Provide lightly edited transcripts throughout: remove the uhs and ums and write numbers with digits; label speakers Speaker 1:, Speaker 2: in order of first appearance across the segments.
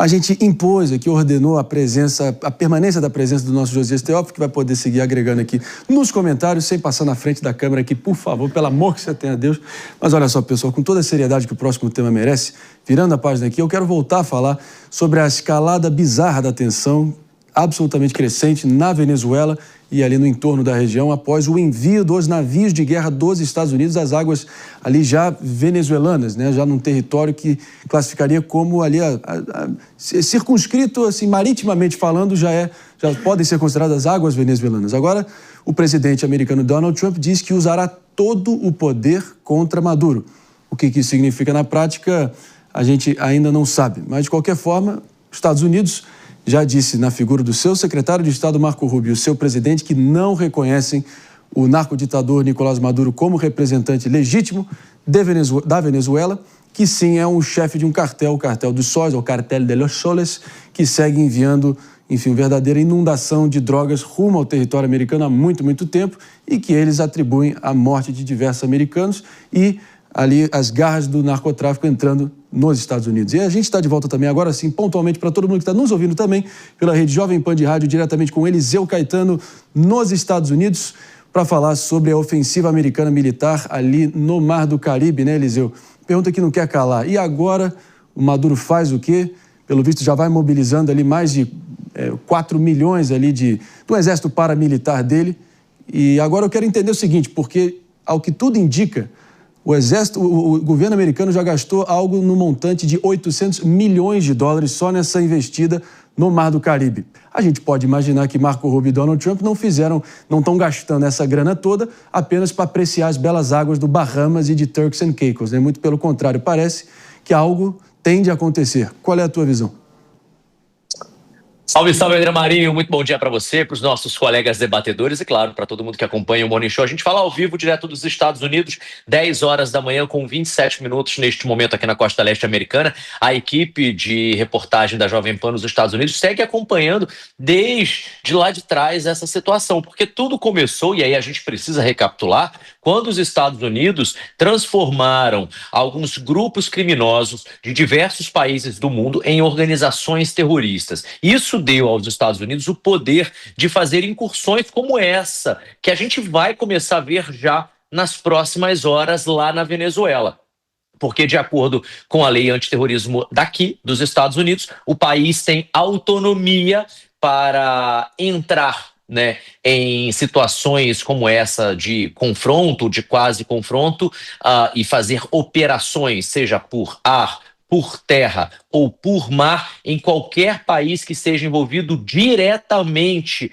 Speaker 1: A gente impôs aqui, ordenou a permanência da presença do nosso Josias Teófilo, que vai poder seguir agregando aqui nos comentários, sem passar na frente da câmera aqui, por favor, pelo amor que você tenha a Deus. Mas olha só, pessoal, com toda a seriedade que o próximo tema merece, virando a página aqui, eu quero voltar a falar sobre a escalada bizarra da tensão, absolutamente crescente na Venezuela e ali no entorno da região, após o envio dos navios de guerra dos Estados Unidos às águas ali já venezuelanas, né? Já num território que classificaria como ali circunscrito, assim, maritimamente falando, já podem ser consideradas águas venezuelanas. Agora, o presidente americano Donald Trump diz que usará todo o poder contra Maduro. O que isso significa na prática, a gente ainda não sabe. Mas, de qualquer forma, os Estados Unidos já disse na figura do seu secretário de Estado, Marco Rubio, e o seu presidente, que não reconhecem o narcoditador Nicolás Maduro como representante legítimo da Venezuela, que sim é um chefe de um cartel, o cartel dos sóis, ou cartel de los soles, que segue enviando, enfim, verdadeira inundação de drogas rumo ao território americano há muito, muito tempo, e que eles atribuem à morte de diversos americanos e ali as garras do narcotráfico entrando nos Estados Unidos. E a gente está de volta também agora sim, pontualmente, para todo mundo que está nos ouvindo também, pela rede Jovem Pan de Rádio, diretamente com Eliseu Caetano, nos Estados Unidos, para falar sobre a ofensiva americana militar ali no Mar do Caribe, né, Eliseu? Pergunta que não quer calar. E agora, o Maduro faz o quê? Pelo visto, já vai mobilizando ali mais de 4 milhões ali do exército paramilitar dele. E agora eu quero entender o seguinte, porque, ao que tudo indica, o governo americano já gastou algo no montante de 800 milhões de dólares só nessa investida no Mar do Caribe. A gente pode imaginar que Marco Rubio e Donald Trump não estão gastando essa grana toda apenas para apreciar as belas águas do Bahamas e de Turks and Caicos, né? Muito pelo contrário, parece que algo tende a acontecer. Qual é a tua visão?
Speaker 2: Salve, salve, André Marinho. Muito bom dia para você, para os nossos colegas debatedores e, claro, para todo mundo que acompanha o Morning Show. A gente fala ao vivo, direto dos Estados Unidos, 10 horas da manhã, com 27 minutos neste momento aqui na costa leste americana. A equipe de reportagem da Jovem Pan nos Estados Unidos segue acompanhando desde lá de trás essa situação, porque tudo começou, e aí a gente precisa recapitular, quando os Estados Unidos transformaram alguns grupos criminosos de diversos países do mundo em organizações terroristas. Isso deu aos Estados Unidos o poder de fazer incursões como essa, que a gente vai começar a ver já nas próximas horas lá na Venezuela. Porque, de acordo com a lei antiterrorismo daqui, dos Estados Unidos, o país tem autonomia para entrar, né, em situações como essa de confronto, de quase confronto, e fazer operações, seja por ar, por terra ou por mar, em qualquer país que esteja envolvido diretamente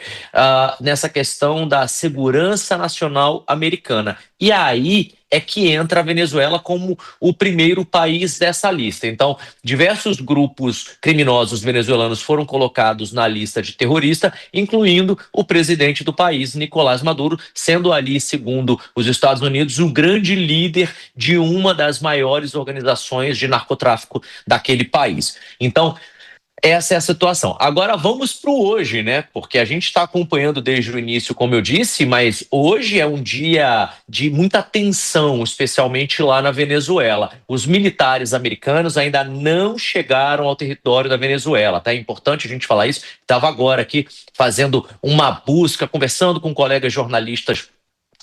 Speaker 2: nessa questão da segurança nacional americana. E aí é que entra a Venezuela como o primeiro país dessa lista. Então, diversos grupos criminosos venezuelanos foram colocados na lista de terrorista, incluindo o presidente do país, Nicolás Maduro, sendo ali, segundo os Estados Unidos, o grande líder de uma das maiores organizações de narcotráfico daquele país. Então, essa é a situação. Agora vamos para o hoje, né? Porque a gente está acompanhando desde o início, como eu disse, mas hoje é um dia de muita tensão, especialmente lá na Venezuela. Os militares americanos ainda não chegaram ao território da Venezuela, tá? É importante a gente falar isso. Estava agora aqui fazendo uma busca, conversando com colegas jornalistas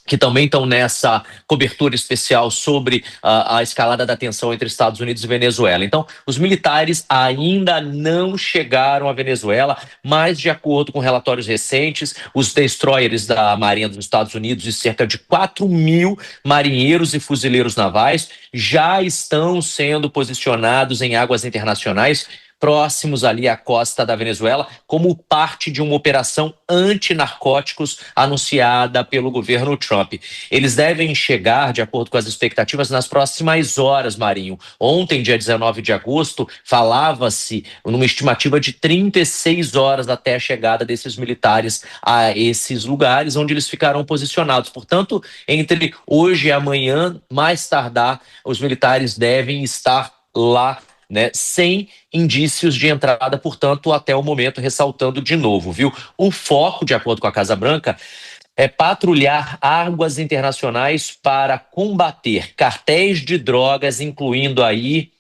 Speaker 2: que também estão nessa cobertura especial sobre a escalada da tensão entre Estados Unidos e Venezuela. Então, os militares ainda não chegaram à Venezuela, mas, de acordo com relatórios recentes, os destroyers da Marinha dos Estados Unidos e cerca de 4 mil marinheiros e fuzileiros navais já estão sendo posicionados em águas internacionais próximos ali à costa da Venezuela, como parte de uma operação antinarcóticos anunciada pelo governo Trump. Eles devem chegar, de acordo com as expectativas, nas próximas horas, Marinho. Ontem, dia 19 de agosto, falava-se numa estimativa de 36 horas até a chegada desses militares a esses lugares onde eles ficarão posicionados. Portanto, entre hoje e amanhã, mais tardar, os militares devem estar lá, né, sem indícios de entrada, portanto, até o momento, ressaltando de novo, viu? O foco, de acordo com a Casa Branca, é patrulhar águas internacionais para combater cartéis de drogas, incluindo aí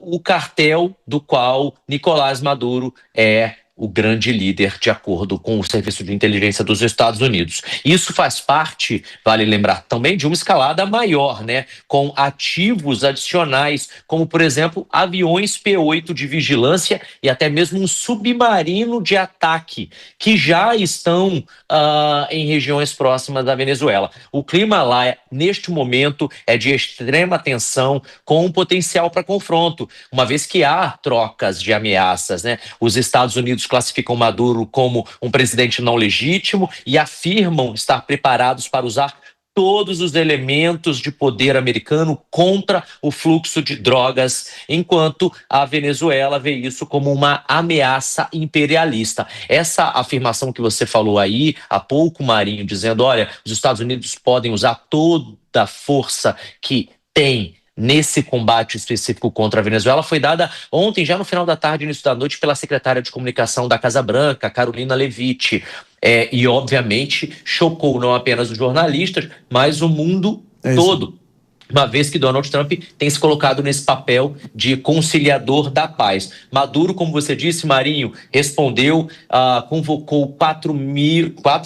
Speaker 2: o cartel do qual Nicolás Maduro é o grande líder, de acordo com o Serviço de Inteligência dos Estados Unidos. Isso faz parte, vale lembrar também, de uma escalada maior, né? Com ativos adicionais, como, por exemplo, aviões P-8 de vigilância e até mesmo um submarino de ataque, que já estão em regiões próximas da Venezuela. O clima lá, neste momento, é de extrema tensão, com um potencial para confronto, uma vez que há trocas de ameaças, né? Os Estados Unidos classificam Maduro como um presidente não legítimo e afirmam estar preparados para usar todos os elementos de poder americano contra o fluxo de drogas, enquanto a Venezuela vê isso como uma ameaça imperialista. Essa afirmação que você falou aí há pouco, Marinho, dizendo, olha, os Estados Unidos podem usar toda a força que tem nesse combate específico contra a Venezuela, foi dada ontem, já no final da tarde, início da noite, pela secretária de comunicação da Casa Branca, Carolina Levitt. E, obviamente, chocou não apenas os jornalistas, mas o mundo todo, uma vez que Donald Trump tem se colocado nesse papel de conciliador da paz. Maduro, como você disse, Marinho, respondeu, convocou 4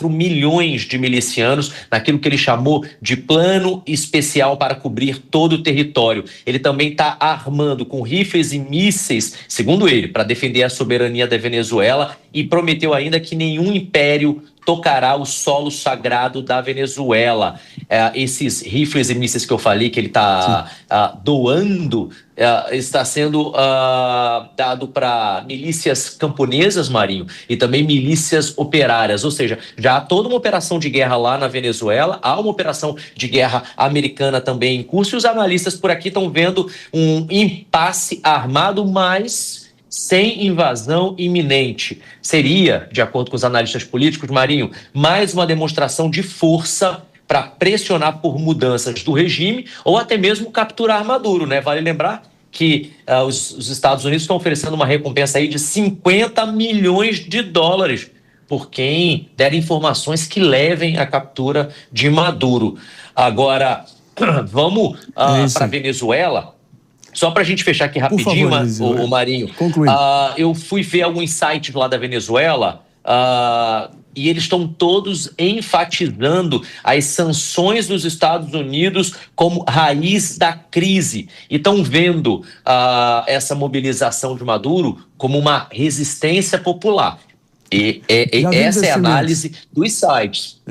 Speaker 2: milhões de milicianos naquilo que ele chamou de plano especial para cobrir todo o território. Ele também está armando com rifles e mísseis, segundo ele, para defender a soberania da Venezuela, e prometeu ainda que nenhum império tocará o solo sagrado da Venezuela. Esses rifles e mísseis que eu falei que ele está doando, está sendo dado para milícias camponesas, Marinho, e também milícias operárias. Ou seja, já há toda uma operação de guerra lá na Venezuela, há uma operação de guerra americana também em curso, e os analistas por aqui estão vendo um impasse armado, mas sem invasão iminente. Seria, de acordo com os analistas políticos, Marinho, mais uma demonstração de força para pressionar por mudanças do regime ou até mesmo capturar Maduro, né? Vale lembrar que os Estados Unidos estão oferecendo uma recompensa aí de 50 milhões de dólares por quem der informações que levem à captura de Maduro. Agora, vamos para a Venezuela. Só para a gente fechar aqui rapidinho, o Marinho, eu fui ver alguns sites lá da Venezuela e eles estão todos enfatizando as sanções dos Estados Unidos como raiz da crise e estão vendo essa mobilização de Maduro como uma resistência popular. Essa é a análise dos sites.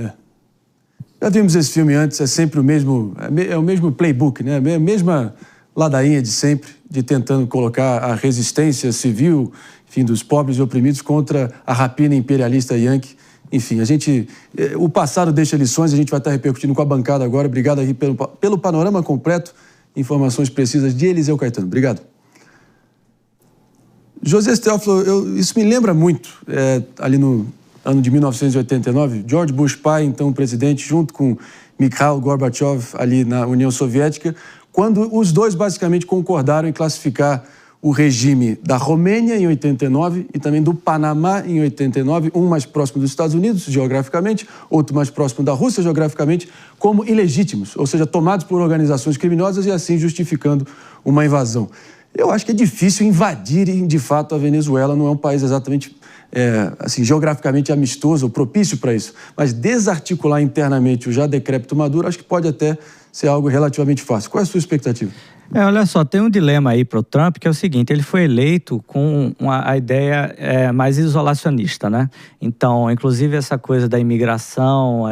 Speaker 1: Já vimos esse filme antes, é sempre o mesmo playbook, né? A mesma ladainha de sempre, de tentando colocar a resistência civil, enfim, dos pobres e oprimidos contra a rapina imperialista yankee. Enfim, o passado deixa lições, a gente vai estar repercutindo com a bancada agora. Obrigado aí pelo panorama completo, informações precisas de Eliseu Caetano. Obrigado. José Teófilo, isso me lembra muito, ali no ano de 1989, George Bush pai, então presidente, junto com Mikhail Gorbachev ali na União Soviética, quando os dois basicamente concordaram em classificar o regime da Romênia em 89 e também do Panamá em 89, um mais próximo dos Estados Unidos geograficamente, outro mais próximo da Rússia geograficamente, como ilegítimos, ou seja, tomados por organizações criminosas e assim justificando uma invasão. Eu acho que é difícil invadirem de fato a Venezuela, não é um país exatamente geograficamente amistoso ou propício para isso, mas desarticular internamente o já decrépito Maduro, acho que pode até ser algo relativamente fácil. Qual é a sua expectativa?
Speaker 3: Olha só, tem um dilema aí para o Trump, que é o seguinte, ele foi eleito com a ideia mais isolacionista, né? Então, inclusive essa coisa da imigração,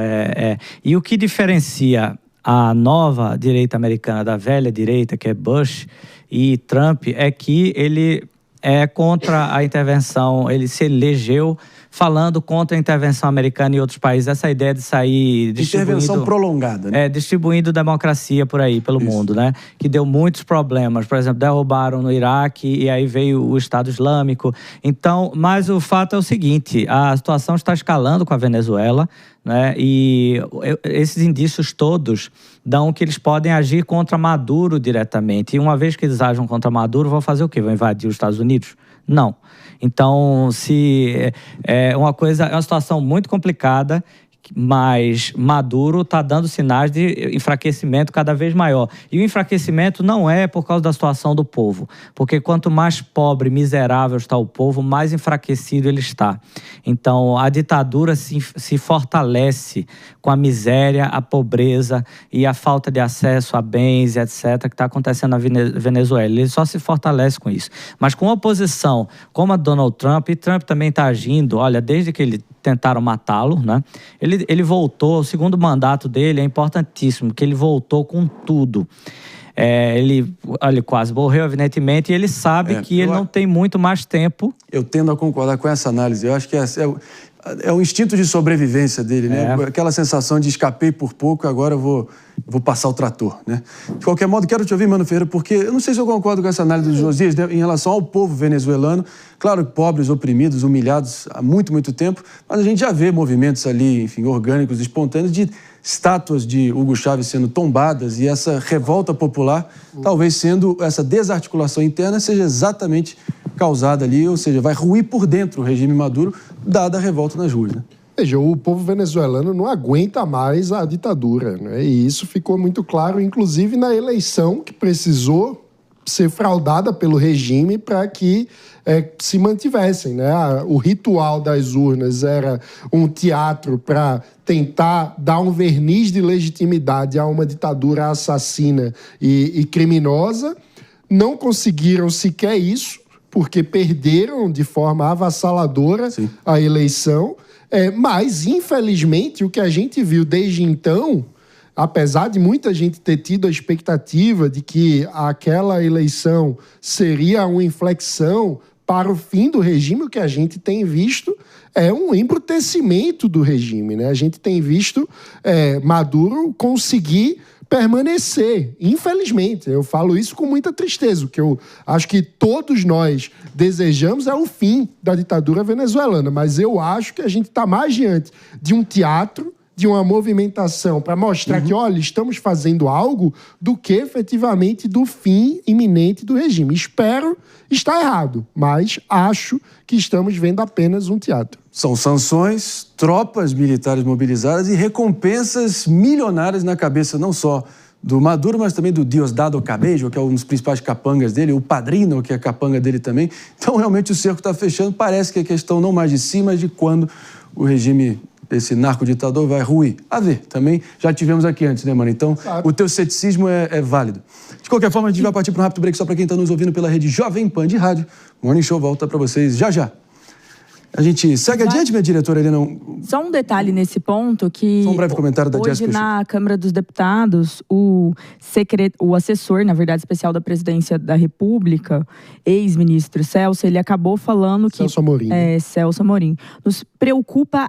Speaker 3: e o que diferencia a nova direita americana da velha direita, que é Bush e Trump, é que ele é contra a intervenção, ele se elegeu falando contra a intervenção americana em outros países, essa ideia de sair distribuindo...
Speaker 1: Intervenção prolongada, né?
Speaker 3: Distribuindo democracia por aí, pelo mundo, né? Que deu muitos problemas. Por exemplo, derrubaram no Iraque e aí veio o Estado Islâmico. Então, mas o fato é o seguinte, a situação está escalando com a Venezuela, né? E esses indícios todos dão que eles podem agir contra Maduro diretamente. E uma vez que eles agem contra Maduro, vão fazer o quê? Vão invadir os Estados Unidos? Não. Então, é uma situação muito complicada Mas Maduro está dando sinais de enfraquecimento cada vez maior. E o enfraquecimento não é por causa da situação do povo, porque quanto mais pobre, miserável está o povo, mais enfraquecido ele está. Então, a ditadura se fortalece com a miséria, a pobreza e a falta de acesso a bens, etc., que está acontecendo na Venezuela. Ele só se fortalece com isso. Mas com oposição como a Donald Trump, e Trump também está agindo, olha, desde que ele tentaram matá-lo, né? Ele voltou, o segundo mandato dele é importantíssimo, porque ele voltou com tudo. Ele quase morreu, evidentemente, e ele sabe que ele não tem muito mais tempo.
Speaker 1: Eu tendo a concordar com essa análise. Eu acho que é o instinto de sobrevivência dele, né? Aquela sensação de escapei por pouco, agora eu vou passar o trator, né? De qualquer modo, quero te ouvir, Mano Ferreira, porque eu não sei se eu concordo com essa análise do Josias, né, em relação ao povo venezuelano. Claro, pobres, oprimidos, humilhados há muito, muito tempo, mas a gente já vê movimentos ali, enfim, orgânicos, espontâneos, de estátuas de Hugo Chávez sendo tombadas, e essa revolta popular, talvez sendo essa desarticulação interna, seja exatamente causada ali, ou seja, vai ruir por dentro o regime Maduro, dada a revolta nas ruas, né?
Speaker 4: Veja, o povo venezuelano não aguenta mais a ditadura, né? E isso ficou muito claro, inclusive na eleição, que precisou ser fraudada pelo regime para que se mantivessem, né? O ritual das urnas era um teatro para tentar dar um verniz de legitimidade a uma ditadura assassina e criminosa. Não conseguiram sequer isso, porque perderam de forma avassaladora a eleição. Mas, infelizmente, o que a gente viu desde então, apesar de muita gente ter tido a expectativa de que aquela eleição seria uma inflexão para o fim do regime, o que a gente tem visto é um embrutecimento do regime, né? A gente tem visto Maduro conseguir permanecer, infelizmente. Eu falo isso com muita tristeza. O que eu acho que todos nós desejamos é o fim da ditadura venezuelana, mas eu acho que a gente está mais diante de um teatro, de uma movimentação para mostrar que, olha, estamos fazendo algo, do que efetivamente do fim iminente do regime. Espero estar errado, mas acho que estamos vendo apenas um teatro.
Speaker 1: São sanções, tropas militares mobilizadas e recompensas milionárias na cabeça não só do Maduro, mas também do Diosdado Cabello, que é um dos principais capangas dele, o Padrino, que é capanga dele também. Então, realmente, o cerco está fechando. Parece que é questão não mais de si, mas de quando o regime desse narco-ditador vai ruir. A ver, também já tivemos aqui antes, né, mano? Então, o teu ceticismo é válido. De qualquer forma, a gente vai partir para um rápido break só para quem está nos ouvindo pela rede Jovem Pan de rádio. O Morning Show volta para vocês já já. A gente segue adiante, minha diretora Helena.
Speaker 5: Só um detalhe nesse ponto, que
Speaker 1: só um breve comentário da
Speaker 5: hoje na Câmara dos Deputados, o assessor, na verdade, especial da Presidência da República, ex-ministro Celso, ele acabou falando que...
Speaker 4: Celso Amorim.
Speaker 5: Celso Amorim. Nos preocupa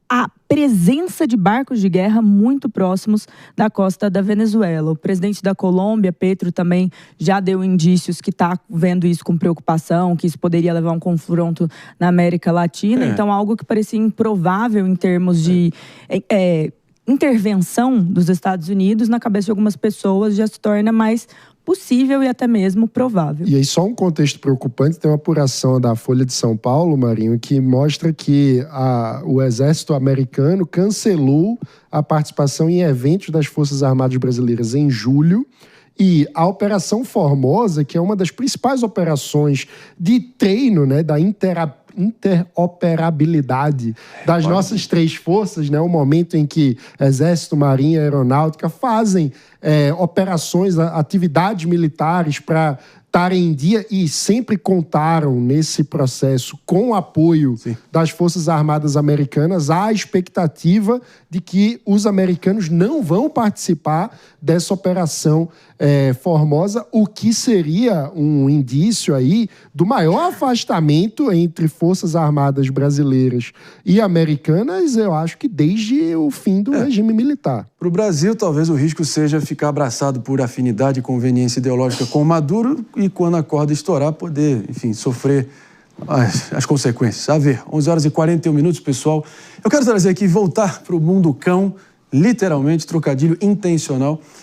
Speaker 5: a presença de barcos de guerra muito próximos da costa da Venezuela. O presidente da Colômbia, Petro, também já deu indícios que está vendo isso com preocupação, que isso poderia levar a um confronto na América Latina. Então, algo que parecia improvável em termos de intervenção dos Estados Unidos, na cabeça de algumas pessoas já se torna mais possível e até mesmo provável.
Speaker 4: E aí, só um contexto preocupante, tem uma apuração da Folha de São Paulo, Marinho, que mostra que o exército americano cancelou a participação em eventos das Forças Armadas Brasileiras em julho, e a Operação Formosa, que é uma das principais operações de treino, né, da interoperabilidade das nossas três forças, né? O momento em que Exército, Marinha e Aeronáutica fazem operações, atividades militares para estarem em dia, e sempre contaram nesse processo com o apoio das Forças Armadas Americanas. Há a expectativa de que os americanos não vão participar dessa operação Formosa, o que seria um indício aí do maior afastamento entre Forças Armadas brasileiras e americanas, eu acho que desde o fim do regime militar.
Speaker 1: Para o Brasil, talvez o risco seja ficar abraçado por afinidade e conveniência ideológica com o Maduro, e quando a corda estourar, poder, enfim, sofrer as consequências. A ver, 11h41, pessoal. Eu quero trazer aqui, voltar para o mundo cão, literalmente, trocadilho intencional.